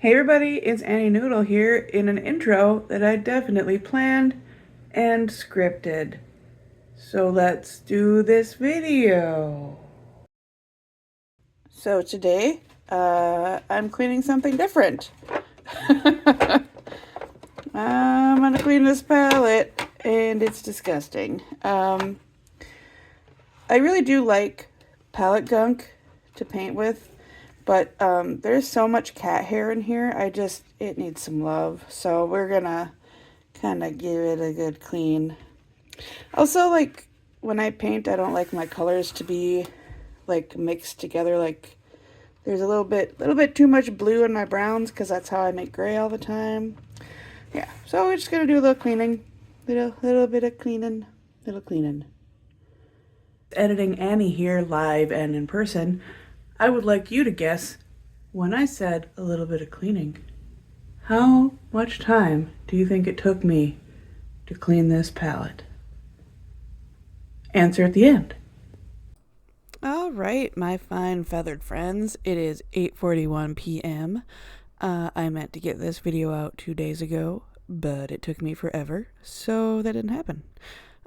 Hey everybody, it's Annie Noodle here in an intro that I definitely planned and scripted. So let's do this video. So today, I'm cleaning something different. I'm gonna clean this palette and it's disgusting. I really do like palette gunk to paint with, but there's so much cat hair in here, it needs some love. So we're gonna kind of give it a good clean. Also, like, when I paint, I don't like my colors to be, like, mixed together. Like, there's a little bit too much blue in my browns, because that's how I make gray all the time. Yeah, so we're just gonna do a little cleaning. Little bit of cleaning. Little cleaning. Editing Annie here live and in person. I would like you to guess when I said a little bit of cleaning. How much time do you think it took me to clean this palette? Answer at the end. All right, my fine feathered friends. It is 8:41 p.m. I meant to get this video out 2 days ago, but it took me forever, so that didn't happen.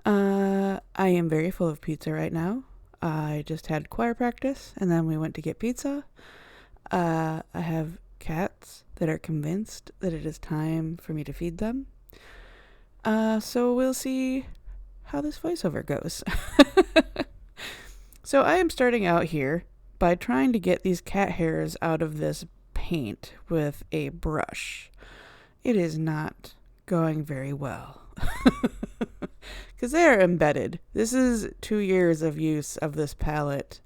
I am very full of pizza right now. I just had choir practice, and then we went to get pizza. I have cats that are convinced that it is time for me to feed them. So we'll see how this voiceover goes. So I am starting out here by trying to get these cat hairs out of this paint with a brush. It is not going very well. Because they are embedded. This is 2 years of use of this palette,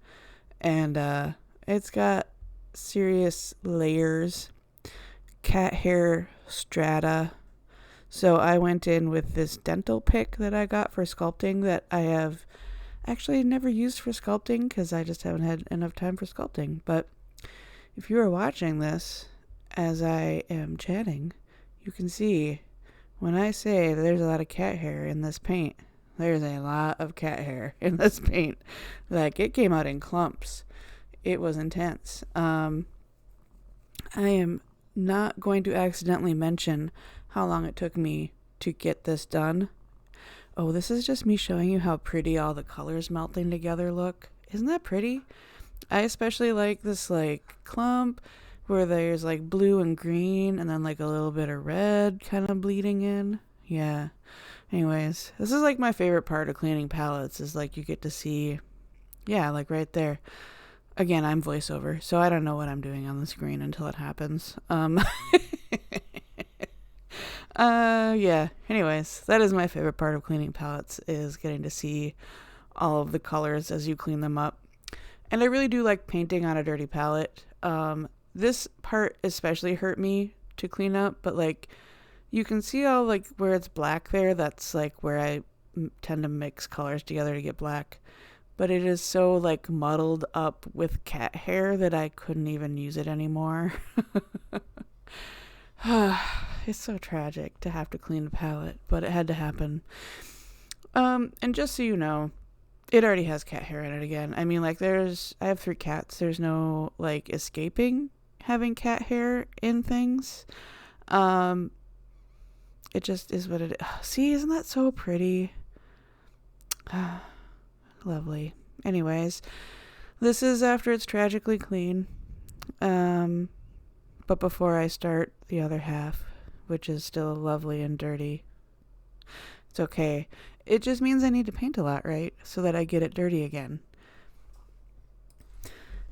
and it's got serious layers, cat hair strata. So I went in with this dental pick that I got for sculpting that I have actually never used for sculpting because I just haven't had enough time for sculpting. But if you are watching this as I am chatting, you can see when I say there's a lot of cat hair in this paint, there's a lot of cat hair in this paint. Like, it came out in clumps. It was intense. I am not going to accidentally mention how long it took me to get this done. Oh, this is just me showing you how pretty all the colors melting together look. Isn't that pretty? I especially like this, like, clump where there's, like, blue and green and then, like, a little bit of red kind of bleeding in. Yeah. Anyways, this is, like, my favorite part of cleaning palettes is, like, you get to see, yeah, like, right there. Again, I'm voiceover, so I don't know what I'm doing on the screen until it happens. Yeah. Anyways, that is my favorite part of cleaning palettes, is getting to see all of the colors as you clean them up. And I really do like painting on a dirty palette. This part especially hurt me to clean up, but, like, you can see all, like, where it's black there. That's, like, where I tend to mix colors together to get black. But it is so, like, muddled up with cat hair that I couldn't even use it anymore. It's so tragic to have to clean a palette, but it had to happen. And just so you know, it already has cat hair in it again. I mean, like, I have 3 cats. There's no, like, escaping having cat hair in things. It just is what it is. See, isn't that so pretty? Lovely. Anyways, this is after it's tragically clean. But before I start the other half, which is still lovely and dirty. It's okay. It just means I need to paint a lot, right? So that I get it dirty again.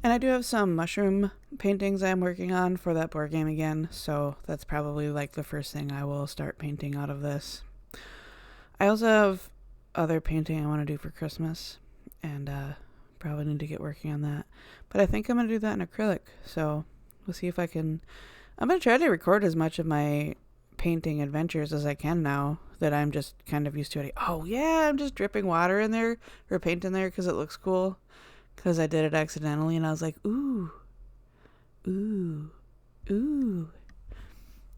And I do have some mushroom paintings I'm working on for that board game again, so that's probably, like, the first thing I will start painting out of this. I also have other painting I want to do for Christmas, and probably need to get working on that. But I think I'm going to do that in acrylic, so we'll see if I can. I'm going to try to record as much of my painting adventures as I can now that I'm just kind of used to it. Oh, yeah, I'm just dripping water in there, or paint in there because it looks cool. Because I did it accidentally, and I was like, ooh, ooh, ooh.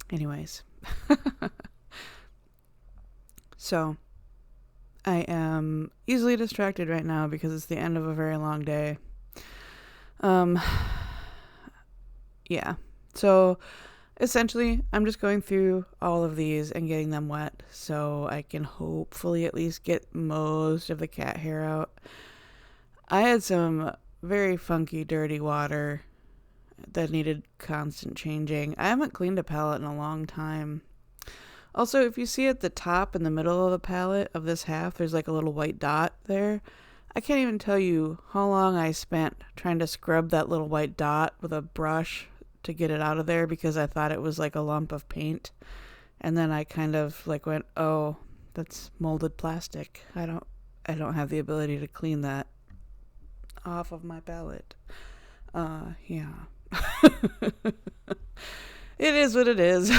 Anyways. So, I am easily distracted right now because it's the end of a very long day. Yeah. So, essentially, I'm just going through all of these and getting them wet so I can hopefully at least get most of the cat hair out. I had some very funky, dirty water that needed constant changing. I haven't cleaned a palette in a long time. Also, if you see at the top in the middle of the palette of this half, there's like a little white dot there. I can't even tell you how long I spent trying to scrub that little white dot with a brush to get it out of there because I thought it was like a lump of paint. And then I kind of like went, oh, that's molded plastic. I don't have the ability to clean that off of my palette. Yeah. It is what it is.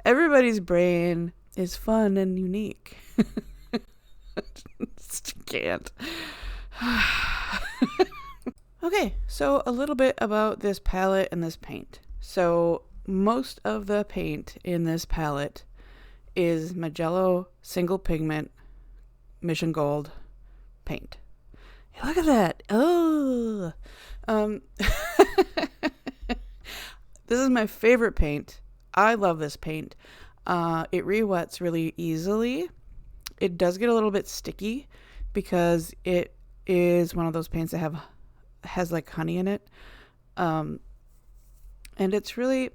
Everybody's brain is fun and unique. Just can't. Okay, so a little bit about this palette and this paint. So most of the paint in this palette is Magello single pigment Mission Gold paint. Hey, look at that. Oh. This is my favorite paint. I love this paint. It re-wets really easily. It does get a little bit sticky because it is one of those paints that has like honey in it. And it's really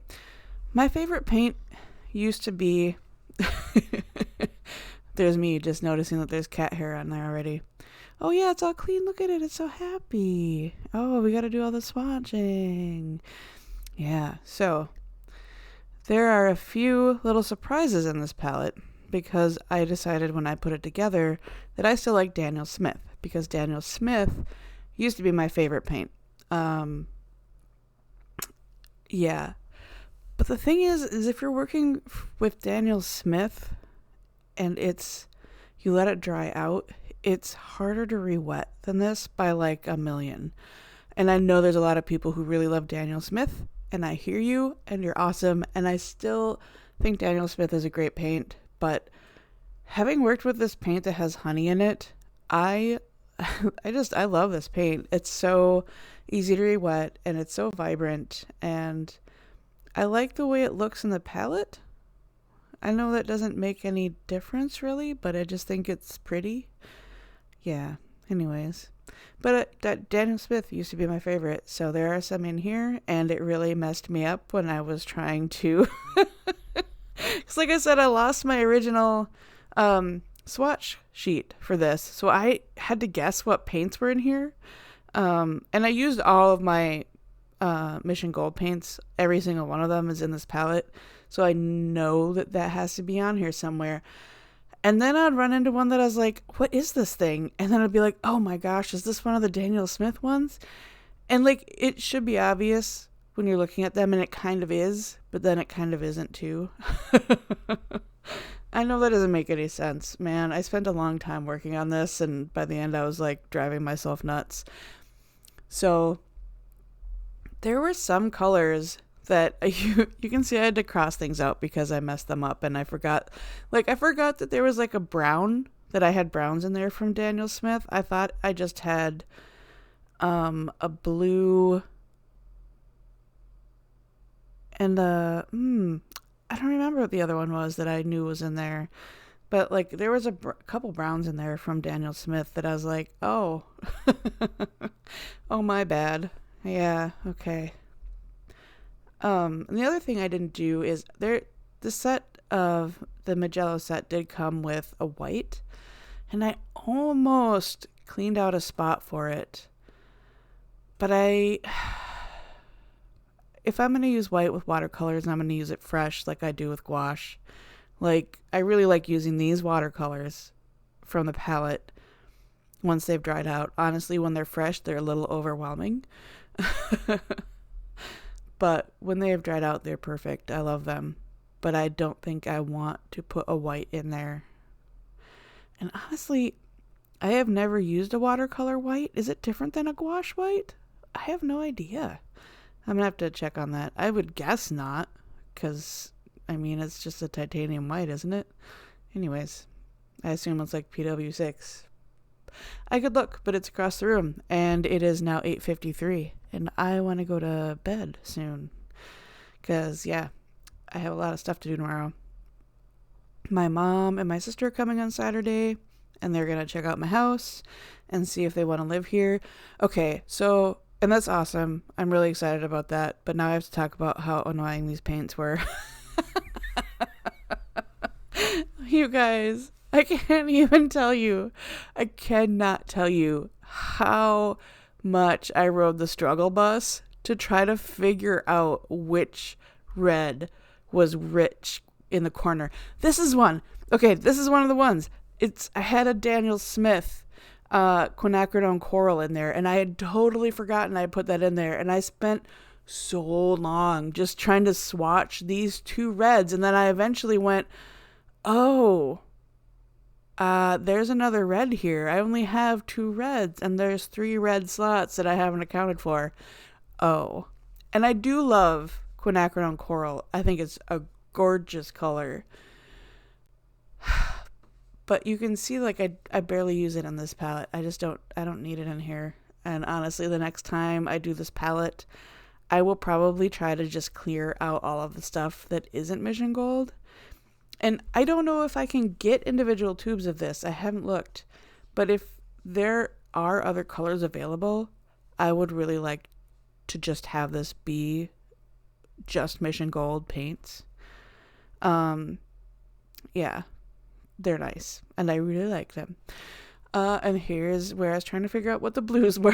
my favorite paint used to be there's me just noticing that there's cat hair on there already. Oh yeah, it's all clean. Look at it. It's so happy. Oh, we got to do all the swatching. Yeah, so there are a few little surprises in this palette because I decided when I put it together that I still like Daniel Smith because Daniel Smith used to be my favorite paint. Yeah. But the thing is if you're working with Daniel Smith and you let it dry out, it's harder to re-wet than this by like a million. And I know there's a lot of people who really love Daniel Smith, and I hear you, and you're awesome, and I still think Daniel Smith is a great paint, but having worked with this paint that has honey in it, I love this paint. It's so easy to re-wet, and it's so vibrant, and I like the way it looks in the palette. I know that doesn't make any difference really, but I just think it's pretty. Yeah, anyways. But Daniel Smith used to be my favorite, so there are some in here, and it really messed me up when I was trying to... Because like I said, I lost my original swatch sheet for this, so I had to guess what paints were in here. And I used all of my Mission Gold paints. Every single one of them is in this palette, so I know that has to be on here somewhere. And then I'd run into one that I was like, what is this thing? And then I'd be like, oh my gosh, is this one of the Daniel Smith ones? And like, it should be obvious when you're looking at them, and it kind of is, but then it kind of isn't too. I know that doesn't make any sense, man. I spent a long time working on this, and by the end I was like driving myself nuts. So there were some colors that you can see I had to cross things out because I messed them up, and I forgot that there was like a brown, that I had browns in there from Daniel Smith. I thought I just had a blue and I don't remember what the other one was that I knew was in there, but like there was a couple browns in there from Daniel Smith that I was like, oh oh my bad. Yeah, okay. And the other thing I didn't do is the set of the Magello set did come with a white, and I almost cleaned out a spot for it. But if I'm going to use white with watercolors, I'm going to use it fresh like I do with gouache. Like, I really like using these watercolors from the palette once they've dried out. Honestly, when they're fresh, they're a little overwhelming. But when they have dried out, they're perfect. I love them. But I don't think I want to put a white in there. And honestly, I have never used a watercolor white. Is it different than a gouache white? I have no idea. I'm going to have to check on that. I would guess not, because, I mean, it's just a titanium white, isn't it? Anyways, I assume it's like PW6. I could look, but it's across the room, and it is now 8:53, and I want to go to bed soon, because, yeah, I have a lot of stuff to do tomorrow. My mom and my sister are coming on Saturday, and they're going to check out my house and see if they want to live here. Okay, so, and that's awesome. I'm really excited about that. But now I have to talk about how annoying these paints were. You guys, I can't even tell you. I cannot tell you how much I rode the struggle bus to try to figure out which red was rich in the corner. This is one. Okay, this is one of the ones. I had a Daniel Smith quinacridone coral in there, and I had totally forgotten I put that in there, and I spent so long just trying to swatch these two reds, and then I eventually went, oh, there's another red here. I only have 2 reds, and there's 3 red slots that I haven't accounted for. Oh, and I do love quinacridone coral. I think it's a gorgeous color. But you can see, like, I barely use it on this palette. I don't need it in here. And honestly, the next time I do this palette, I will probably try to just clear out all of the stuff that isn't Mission Gold. And I don't know if I can get individual tubes of this. I haven't looked. But if there are other colors available, I would really like to just have this be just Mission Gold paints. Yeah, they're nice. And I really like them. And here's where I was trying to figure out what the blues were.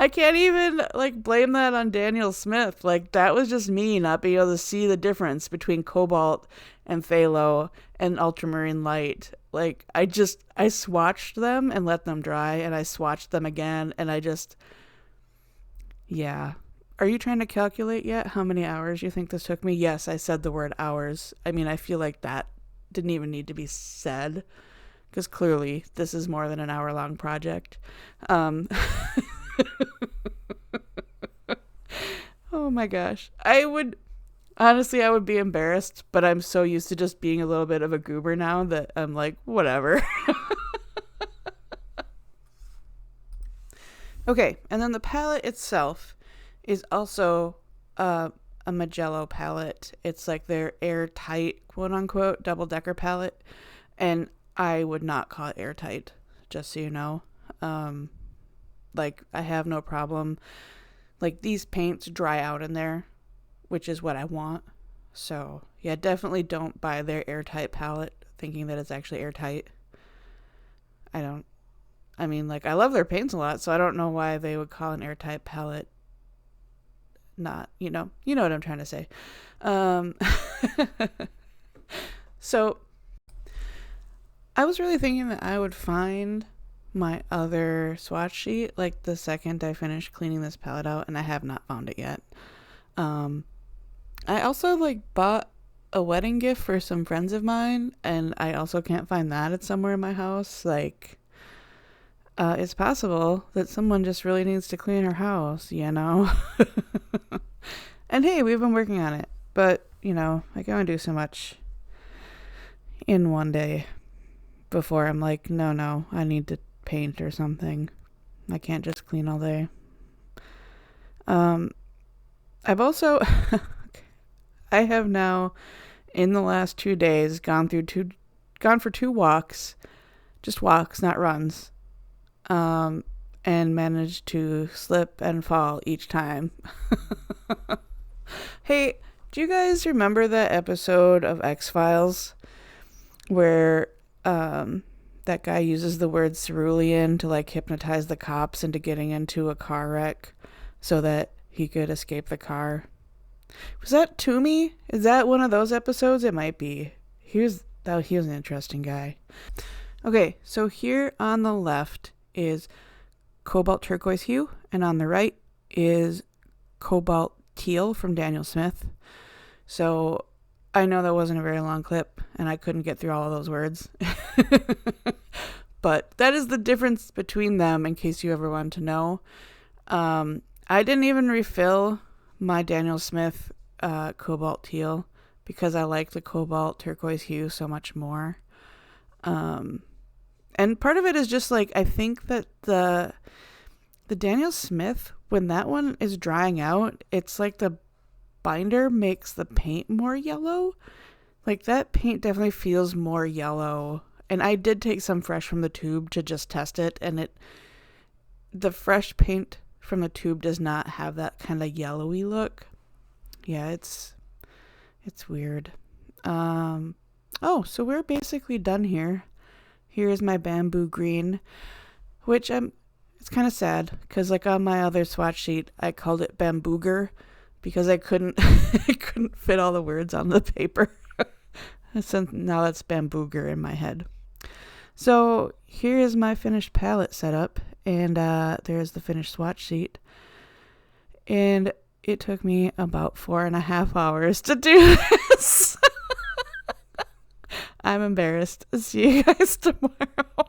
I can't even, like, blame that on Daniel Smith. Like, that was just me not being able to see the difference between cobalt and phthalo and ultramarine light. Like, I swatched them and let them dry, and I swatched them again, and yeah. Are you trying to calculate yet how many hours you think this took me? Yes, I said the word hours. I mean, I feel like that didn't even need to be said, because clearly this is more than an hour-long project. Oh my gosh. I would be embarrassed, but I'm so used to just being a little bit of a goober now that I'm like, whatever. Okay, and then the palette itself is also a Magello palette. It's like their airtight, quote unquote, double-decker palette, and I would not call it airtight, just so you know. Like, I have no problem. Like, these paints dry out in there, which is what I want. So, yeah, definitely don't buy their airtight palette thinking that it's actually airtight. I love their paints a lot, so I don't know why they would call an airtight palette not, you know what I'm trying to say. So, I was really thinking that I would find my other swatch sheet like the second I finish cleaning this palette out, and I have not found it yet. I also bought a wedding gift for some friends of mine, and I also can't find that. It's somewhere in my house. It's possible that someone just really needs to clean her house, And hey, we've been working on it, but I can only do so much in one day before I'm like, no, I need to paint or something. I can't just clean all day. I've also I have now in the last 2 days gone for 2 walks, just walks, not runs, and managed to slip and fall each time. Hey, do you guys remember that episode of X-Files where that guy uses the word cerulean to hypnotize the cops into getting into a car wreck so that he could escape the car? Was that Toomey? Is that one of those episodes? It might be. He was an interesting guy. Okay, so here on the left is cobalt turquoise hue, and on the right is cobalt teal from Daniel Smith. So I know that wasn't a very long clip, and I couldn't get through all of those words. But that is the difference between them, in case you ever wanted to know. I didn't even refill my Daniel Smith cobalt teal because I like the cobalt turquoise hue so much more. And part of it is just I think that the Daniel Smith when that one is drying out, it's like the binder makes the paint more yellow. Like that paint definitely feels more yellow. And I did take some fresh from the tube to just test it, and the fresh paint from the tube does not have that kind of yellowy look. Yeah, it's weird. So we're basically done here. Here is my bamboo green, which it's kind of sad because like on my other swatch sheet, I called it bambooger because I couldn't I couldn't fit all the words on the paper. So now that's bambooger in my head. So here is my finished palette setup, and there's the finished swatch sheet. And it took me about 4.5 hours to do this. I'm embarrassed. See you guys tomorrow.